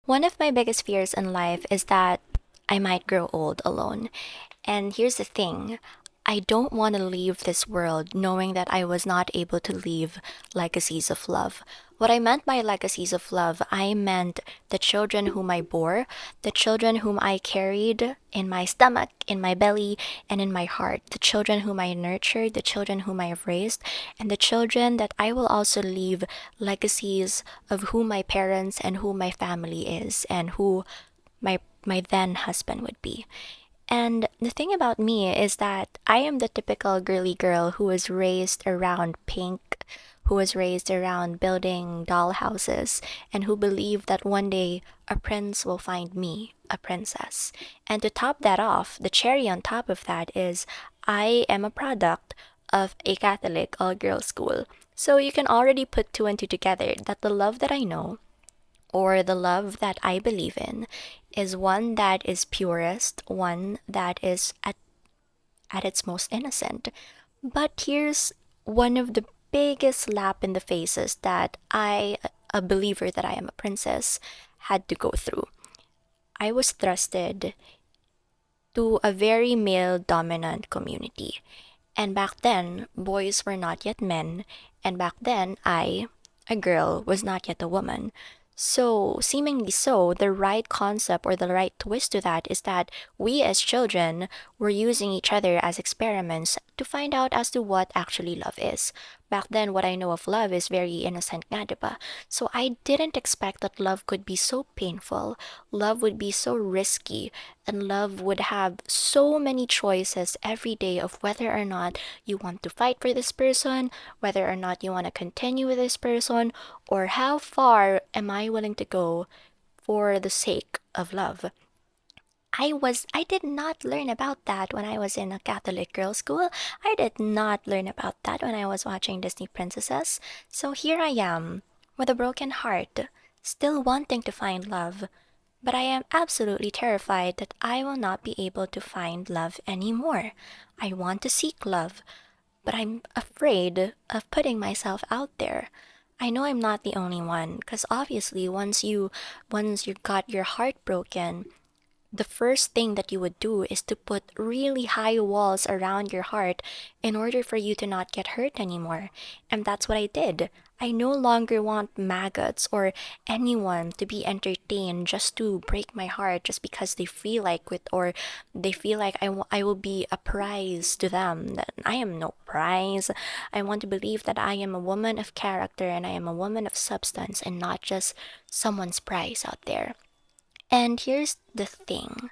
One of my biggest fears in life is that I might grow old alone. And here's the thing, I don't want to leave this world knowing that I was not able to leave legacies of love. What I meant by legacies of love, I meant the children whom I bore, the children whom I carried in my stomach, in my belly, and in my heart, the children whom I nurtured, the children whom I have raised, and the children that I will also leave legacies of who my parents and who my family is, and who my then husband would be. And the thing about me is that I am the typical girly girl who was raised around pink, who was raised around building doll houses, and who believed that one day a prince will find me, a princess. And to top that off, the cherry on top of that is I am a product of a Catholic all girls school. So you can already put two and two together that the love that I know, or the love that I believe in, is one that is purest, one that is at its most innocent. But here's one of the biggest slap in the faces that I, a believer that I am a princess, had to go through. I was thrusted to a very male dominant community. And back then, boys were not yet men, and back then, I, a girl, was not yet a woman. So, seemingly so, the right concept or the right twist to that is that we as children were using each other as experiments to find out as to what actually love is. Back then, what I know of love is very innocent nga, diba? So I didn't expect that love could be so painful, love would be so risky, and love would have so many choices every day of whether or not you want to fight for this person, whether or not you want to continue with this person, or how far am I willing to go for the sake of love. I did not learn about that when I was in a Catholic girls' school. I did not learn about that when I was watching Disney princesses. So here I am, with a broken heart, still wanting to find love. But I am absolutely terrified that I will not be able to find love anymore. I want to seek love, but I'm afraid of putting myself out there. I know I'm not the only one, because obviously once you got your heart broken, the first thing that you would do is to put really high walls around your heart in order for you to not get hurt anymore. And that's what I did. I no longer want maggots or anyone to be entertained just to break my heart just because they feel like it, or they feel like I will be a prize to them. That I am no prize. I want to believe that I am a woman of character and I am a woman of substance and not just someone's prize out there. And here's the thing,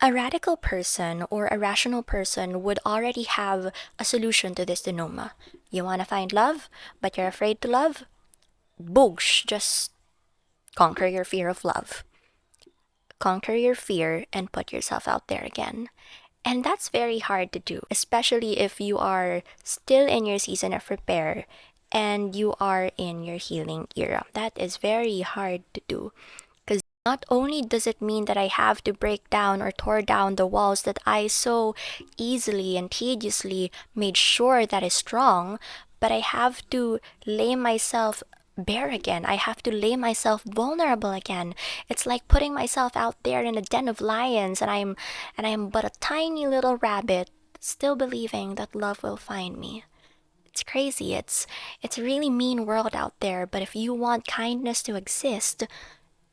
a radical person or a rational person would already have a solution to this dilemma. You want to find love, but you're afraid to love? Boosh, just conquer your fear of love. Conquer your fear and put yourself out there again. And that's very hard to do, especially if you are still in your season of repair and you are in your healing era. That is very hard to do. Because not only does it mean that I have to break down or tear down the walls that I so easily and tediously made sure that is strong, but I have to lay myself bare again. I have to lay myself vulnerable again. It's like putting myself out there in a den of lions and I am but a tiny little rabbit still believing that love will find me. It's crazy. It's a really mean world out there, but if you want kindness to exist,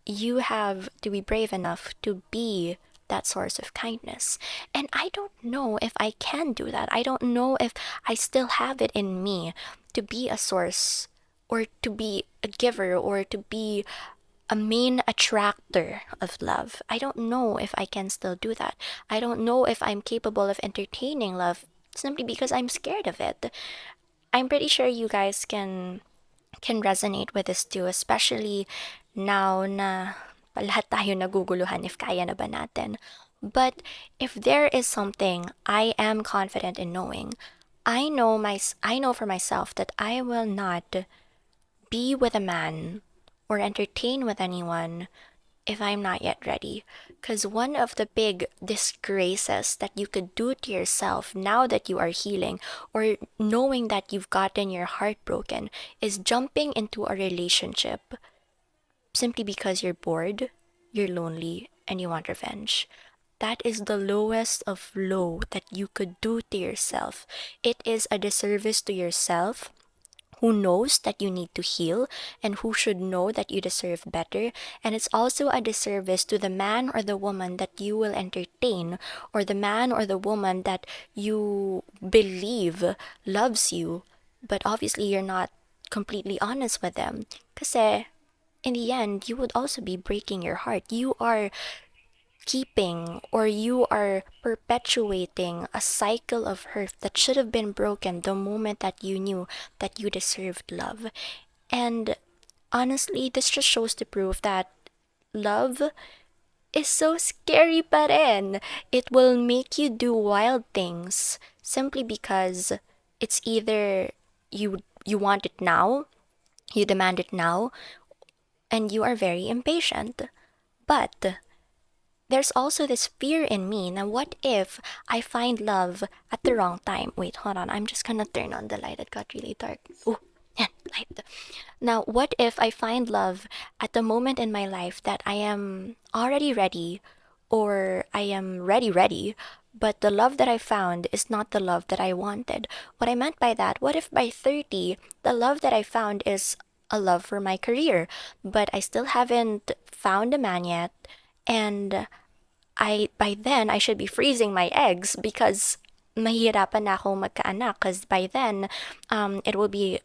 you have to be brave enough to be that source of kindness. And I don't know if I can do that. I don't know if I still have it in me to be a source or to be a giver or to be a main attractor of love. I don't know if I can still do that. I don't know if I'm capable of entertaining love simply because I'm scared of it. I'm pretty sure you guys can resonate with this too, especially now na lahat tayo naguguluhan if kaya na ba natin. But if there is something I am confident in knowing, I know for myself that I will not be with a man or entertain with anyone if I'm not yet ready. Because one of the big disgraces that you could do to yourself now that you are healing or knowing that you've gotten your heart broken is jumping into a relationship simply because you're bored, you're lonely, and you want revenge. That is the lowest of low that you could do to yourself. It is a disservice to yourself, who knows that you need to heal and who should know that you deserve better. And it's also a disservice to the man or the woman that you will entertain, or the man or the woman that you believe loves you, but obviously you're not completely honest with them. Kasi in the end, you would also be breaking your heart. You are keeping, or you are perpetuating a cycle of hurt that should have been broken the moment that you knew that you deserved love. And honestly, this just shows the proof that love is so scary pa rin. It will make you do wild things simply because it's either you want it now, you demand it now, and you are very impatient. But there's also this fear in me. Now, what if I find love at the wrong time? Wait, hold on. I'm just gonna turn on the light. It got really dark. Ooh, yeah, light. Now, what if I find love at the moment in my life that I am already ready, or I am ready, but the love that I found is not the love that I wanted? What I meant by that, what if by 30, the love that I found is a love for my career, but I still haven't found a man yet, and I by then I should be freezing my eggs because mahirapan na akong magkaanak, because by then it will be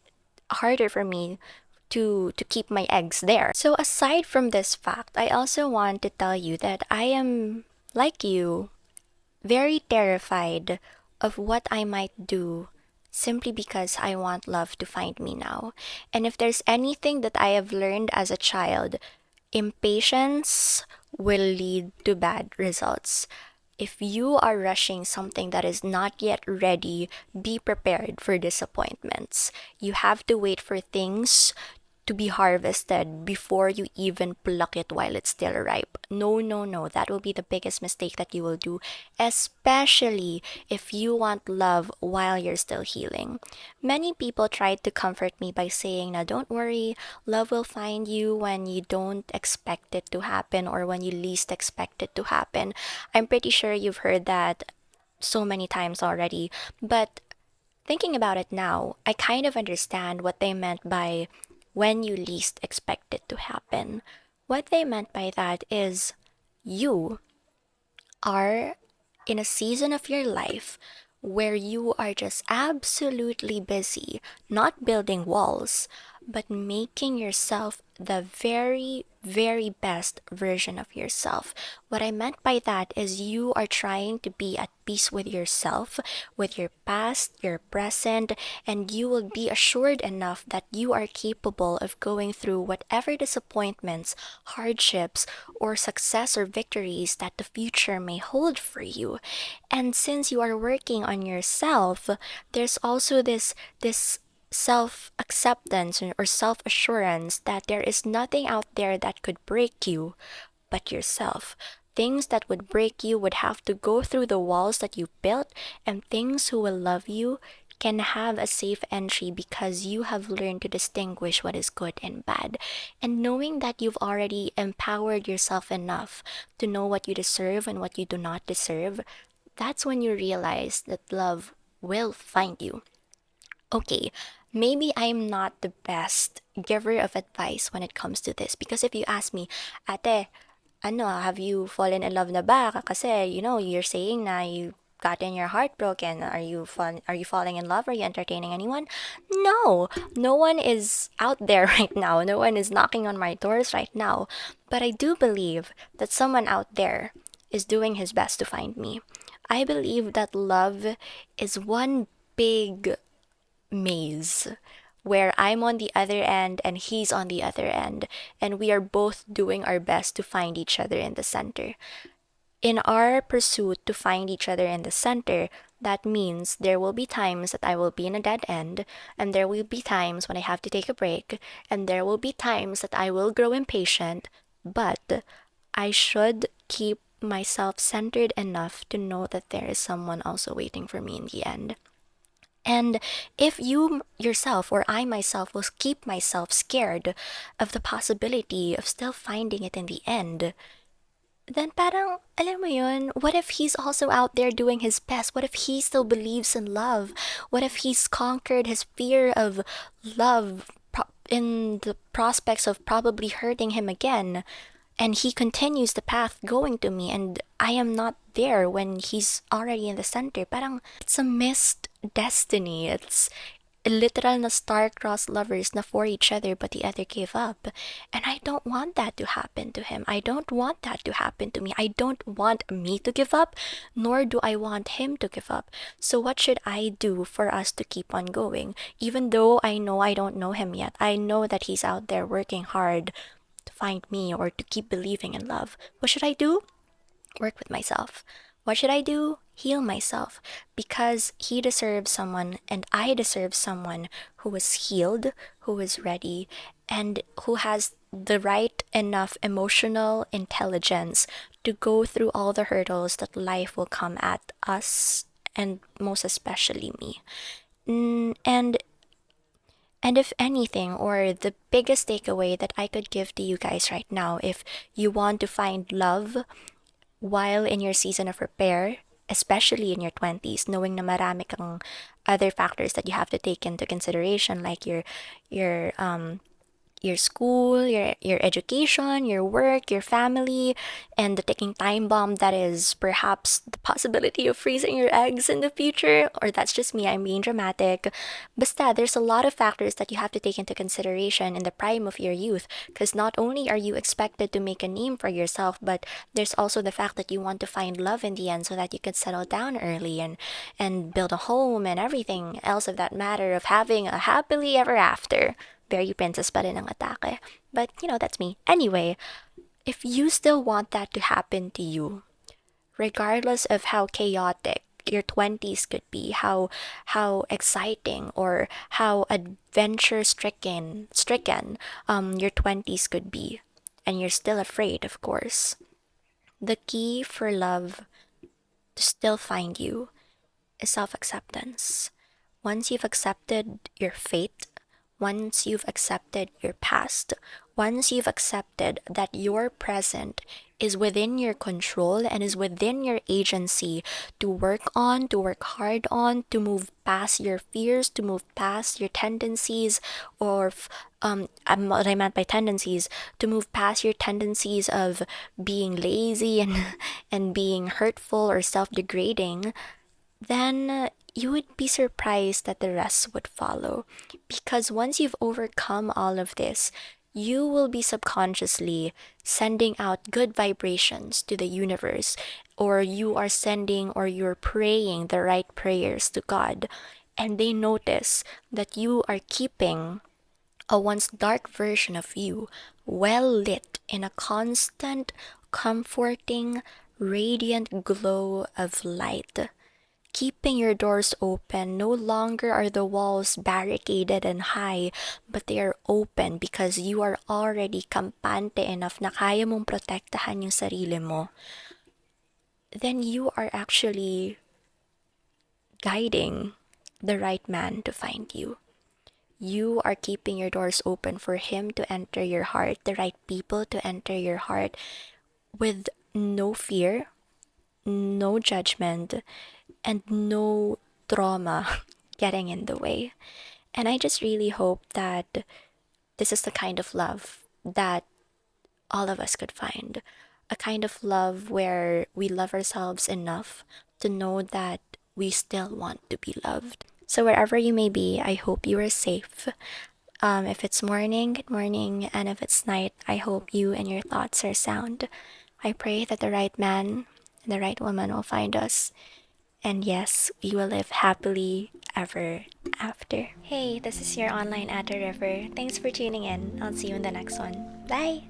harder for me to keep my eggs there. So aside from this fact, I also want to tell you that I am, like you, very terrified of what I might do simply because I want love to find me now. And if there's anything that I have learned as a child, impatience will lead to bad results. If you are rushing something that is not yet ready, be prepared for disappointments. You have to wait for things to be harvested before you even pluck it while it's still ripe. No, no, no. That will be the biggest mistake that you will do, especially if you want love while you're still healing. Many people tried to comfort me by saying, now don't worry, love will find you when you don't expect it to happen, or when you least expect it to happen. I'm pretty sure you've heard that so many times already, but thinking about it now, I kind of understand what they meant by when you least expect it to happen. What they meant by that is you are in a season of your life where you are just absolutely busy, not building walls, but making yourself the very, very best version of yourself. What I meant by that is you are trying to be at peace with yourself, with your past, your present, and you will be assured enough that you are capable of going through whatever disappointments, hardships, or success or victories that the future may hold for you. And since you are working on yourself, there's also this self acceptance or self assurance that there is nothing out there that could break you but yourself. Things that would break you would have to go through the walls that you built, and things who will love you can have a safe entry because you have learned to distinguish what is good and bad. And knowing that you've already empowered yourself enough to know what you deserve and what you do not deserve, that's when you realize that love will find you. Okay, maybe I'm not the best giver of advice when it comes to this, because if you ask me, ate, ano, have you fallen in love na ba? Kasi, you're saying na you gotten your heart broken. Are you falling in love? Are you entertaining anyone? No, no one is out there right now. No one is knocking on my doors right now. But I do believe that someone out there is doing his best to find me. I believe that love is one big maze where I'm on the other end and he's on the other end, and we are both doing our best to find each other in the center. In our pursuit to find each other in the center, that means there will be times that I will be in a dead end, and there will be times when I have to take a break, and there will be times that I will grow impatient, but I should keep myself centered enough to know that there is someone also waiting for me in the end. And if you yourself or I myself will keep myself scared of the possibility of still finding it in the end, then parang, alam mo yun, what if he's also out there doing his best? What if he still believes in love? What if he's conquered his fear of love in the prospects of probably hurting him again? And he continues the path going to me, and I am not there when he's already in the center. Parang, it's a missed destiny. It's literal na star-crossed lovers na for each other but the other gave up. And I don't want that to happen to him. I don't want that to happen to me. I don't want me to give up, nor do I want him to give up. So what should I do for us to keep on going? Even though I know I don't know him yet, I know that he's out there working hard to find me or to keep believing in love. What should I do? Work with myself. What should I do? Heal myself. Because he deserves someone and I deserve someone who is healed, who is ready, and who has the right enough emotional intelligence to go through all the hurdles that life will come at us, and most especially me. And if anything, or the biggest takeaway that I could give to you guys right now, if you want to find love while in your season of repair, especially in your 20s, knowing na marami kang other factors that you have to take into consideration, like your school, your education, your work, your family, and the ticking time bomb that is perhaps the possibility of freezing your eggs in the future. Or that's just me, I'm being dramatic. Basta, there's a lot of factors that you have to take into consideration in the prime of your youth, because not only are you expected to make a name for yourself, but there's also the fact that you want to find love in the end so that you can settle down early and build a home and everything else of that matter of having a happily ever after. Very princess pa rin ang atake. But, that's me. Anyway, if you still want that to happen to you, regardless of how chaotic your 20s could be, how exciting or how adventure stricken your 20s could be, and you're still afraid, of course. The key for love to still find you is self-acceptance. Once you've accepted your fate, once you've accepted your past, once you've accepted that your present is within your control and is within your agency to work on, to work hard on, to move past your fears, to move past your tendencies, or what I meant by tendencies, to move past your tendencies of being lazy and and being hurtful or self-degrading, then you would be surprised that the rest would follow. Because once you've overcome all of this, you will be subconsciously sending out good vibrations to the universe, or you are sending or you're praying the right prayers to God. And they notice that you are keeping a once dark version of you well lit in a constant, comforting, radiant glow of light. Keeping your doors open, no longer are the walls barricaded and high, but they are open because you are already kampante enough na kaya mong protektahan yung sarili mo. Then you are actually guiding the right man to find you. You are keeping your doors open for him to enter your heart, the right people to enter your heart with no fear, no judgment, and no trauma getting in the way. And I just really hope that this is the kind of love that all of us could find. A kind of love where we love ourselves enough to know that we still want to be loved. So, wherever you may be, I hope you are safe. If it's morning, good morning. And if it's night, I hope you and your thoughts are sound. I pray that the right man and the right woman will find us. And yes, we will live happily ever after. Hey, this is your online at the river. Thanks for tuning in. I'll see you in the next one. Bye!